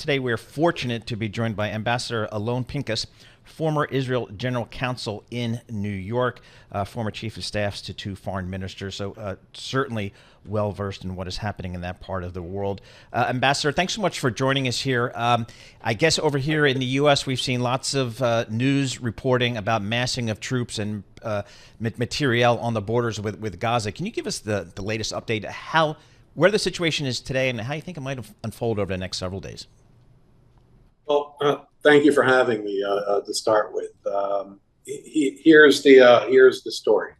Today, we're fortunate to be joined by Ambassador Alon Pinkas, former Israel General Consel in New York, former chief of staffs to two foreign ministers, so certainly well-versed in what is happening in that part of the world. Ambassador, thanks so much for joining us here. I guess over here in the U.S., we've seen lots of news reporting about massing of troops and materiel on the borders with Gaza. Can you give us the latest update, where the situation is today and how you think it might unfold over the next several days? Well, thank you for having me to start with. Here's the story.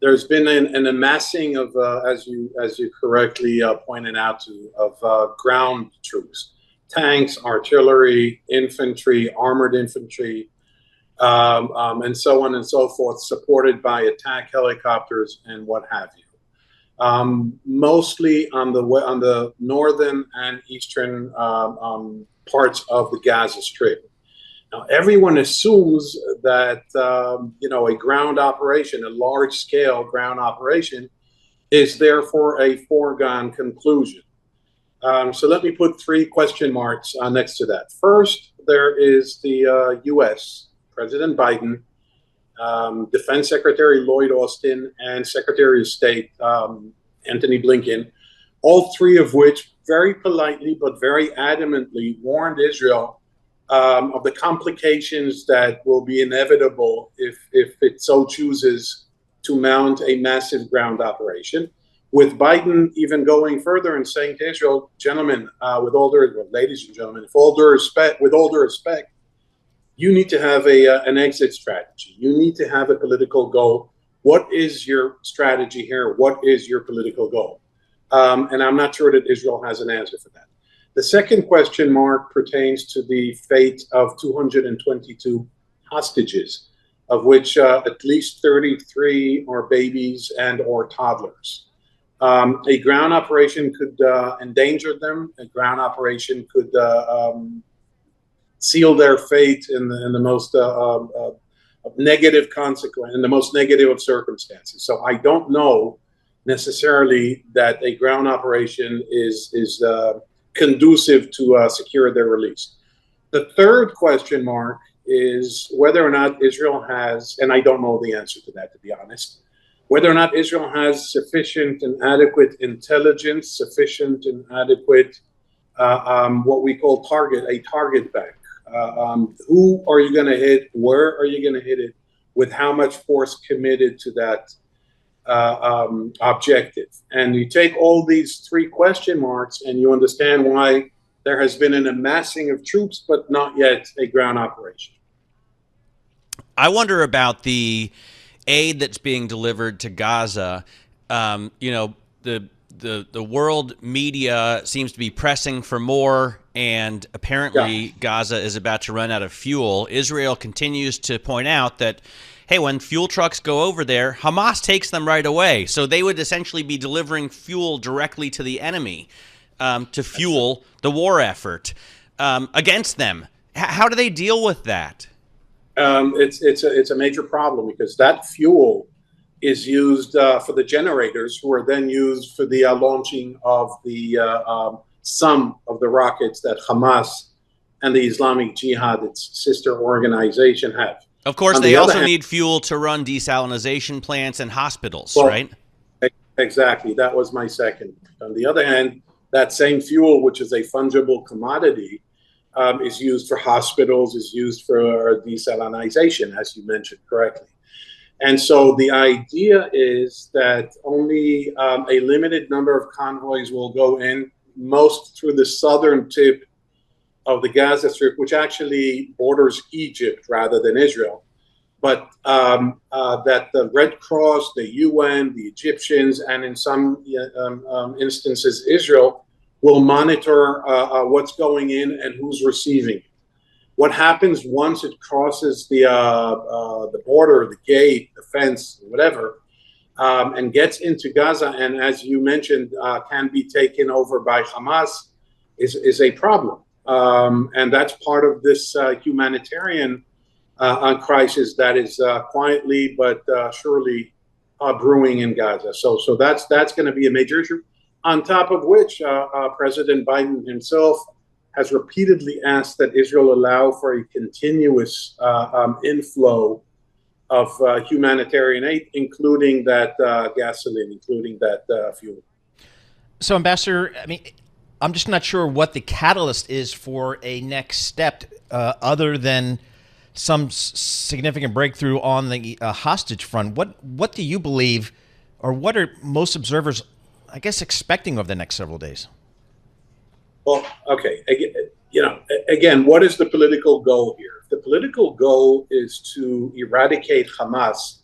There's been an amassing of, as you correctly pointed out, of ground troops, tanks, artillery, infantry, armored infantry, and so on and so forth, supported by attack helicopters and what have you. Mostly on the northern and eastern parts of the Gaza Strip. Now, everyone assumes that a ground operation, a large-scale ground operation, is therefore a foregone conclusion. So let me put three question marks next to that. First, there is the U.S. President Biden, Defense Secretary Lloyd Austin, and Secretary of State Antony Blinken, all three of which very politely but very adamantly warned Israel of the complications that will be inevitable if it so chooses to mount a massive ground operation. With Biden even going further and saying to Israel, gentlemen, ladies and gentlemen, with all due respect, you need to have an exit strategy. You need to have a political goal. What is your strategy here? What is your political goal? And I'm not sure that Israel has an answer for that. The second question mark pertains to the fate of 222 hostages, of which at least 33 are babies and or toddlers. A ground operation could endanger them. A ground operation could seal their fate in the most negative consequence, in the most negative of circumstances. So I don't know necessarily that a ground operation is conducive to secure their release. The third question mark is whether or not Israel has, and I don't know the answer to that, to be honest, whether or not Israel has sufficient and adequate intelligence, sufficient and adequate what we call a target bank. Who are you going to hit? Where are you going to hit it? With how much force committed to that objective? And you take all these three question marks and you understand why there has been an amassing of troops, but not yet a ground operation. I wonder about the aid that's being delivered to Gaza. The world media seems to be pressing for more, and apparently Gaza is about to run out of fuel. Israel continues to point out that, hey, when fuel trucks go over there, Hamas takes them right away. So they would essentially be delivering fuel directly to the enemy to fuel the war effort against them. How do they deal with that? It's a major problem because that fuel is used for the generators, who are then used for the launching of the some of the rockets that Hamas and the Islamic Jihad, its sister organization, have. Of course, they also need fuel to run desalination plants and hospitals, right? Exactly. That was my second. On the other hand, that same fuel, which is a fungible commodity, is used for hospitals, is used for desalination, as you mentioned correctly. And so the idea is that only a limited number of convoys will go in, most through the southern tip of the Gaza Strip, which actually borders Egypt rather than Israel. But that the Red Cross, the UN, the Egyptians, and in some instances Israel, will monitor what's going in and who's receiving it. What happens once it crosses the border, the gate, the fence, whatever, and gets into Gaza, and as you mentioned, can be taken over by Hamas, is a problem. And that's part of this humanitarian crisis that is quietly but surely brewing in Gaza. So that's going to be a major issue. On top of which, President Biden himself has repeatedly asked that Israel allow for a continuous inflow of humanitarian aid, including that gasoline, including that fuel. So, Ambassador, I mean, I'm just not sure what the catalyst is for a next step other than some significant breakthrough on the hostage front. What do you believe, or what are most observers, I guess, expecting over the next several days? Well, okay. Again, what is the political goal here? If the political goal is to eradicate Hamas,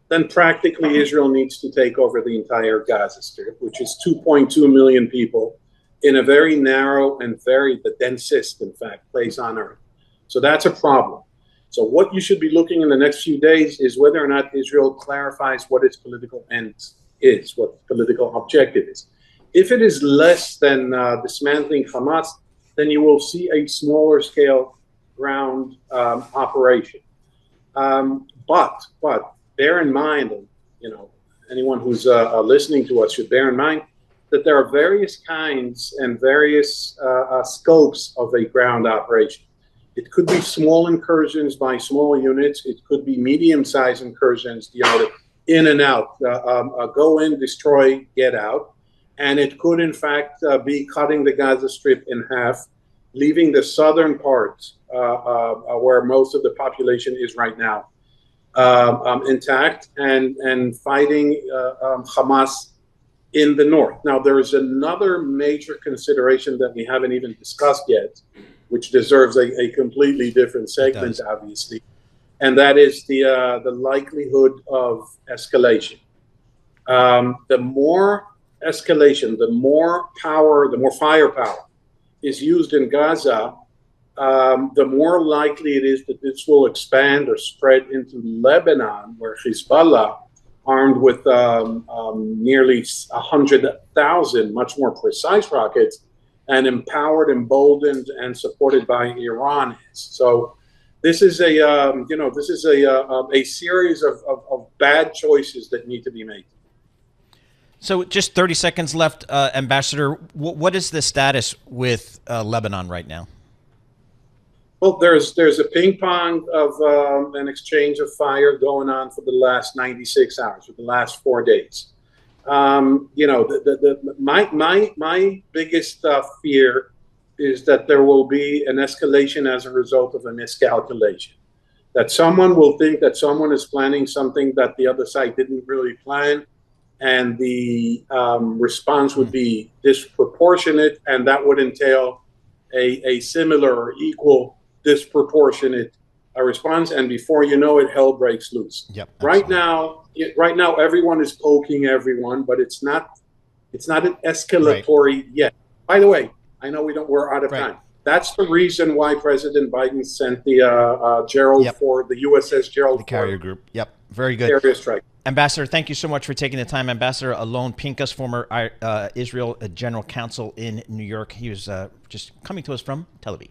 then practically Israel needs to take over the entire Gaza Strip, which is 2.2 million people in a very narrow and the densest, in fact, place on earth. So that's a problem. So what you should be looking in the next few days is whether or not Israel clarifies what its political end is, what the political objective is. If it is less than dismantling Hamas, then you will see a smaller scale ground operation. But bear in mind, anyone who's listening to us should bear in mind that there are various kinds and various scopes of a ground operation. It could be small incursions by small units. It could be medium-sized incursions, in and out, go in, destroy, get out. And it could, in fact, be cutting the Gaza Strip in half, leaving the southern part, where most of the population is right now, intact, and fighting Hamas in the north. Now, there is another major consideration that we haven't even discussed yet, which deserves a completely different segment, obviously, and that is the likelihood of escalation. The more escalation, the more power, the more firepower is used in Gaza, the more likely it is that this will expand or spread into Lebanon, where Hezbollah, armed with nearly 100,000 much more precise rockets, and empowered, emboldened, and supported by Iran is. So this is a series of bad choices that need to be made. So just 30 seconds left, Ambassador. What is the status with Lebanon right now? Well, there's a ping pong of an exchange of fire going on for the last 96 hours, for the last 4 days. My biggest fear is that there will be an escalation as a result of a miscalculation. That someone will think that someone is planning something that the other side didn't really plan, and the response would be disproportionate, and that would entail a similar or equal disproportionate response, and before you know it, hell breaks loose. Yep, right now, everyone is poking everyone, but it's not an escalatory yet. By the way, I know we're out of time. That's the reason why President Biden sent the Gerald Ford, the USS Gerald Ford, carrier group. Yep, very good. Carrier strike. Ambassador, thank you so much for taking the time. Ambassador Alon Pinkas, former Israel General Consel in New York. He was just coming to us from Tel Aviv.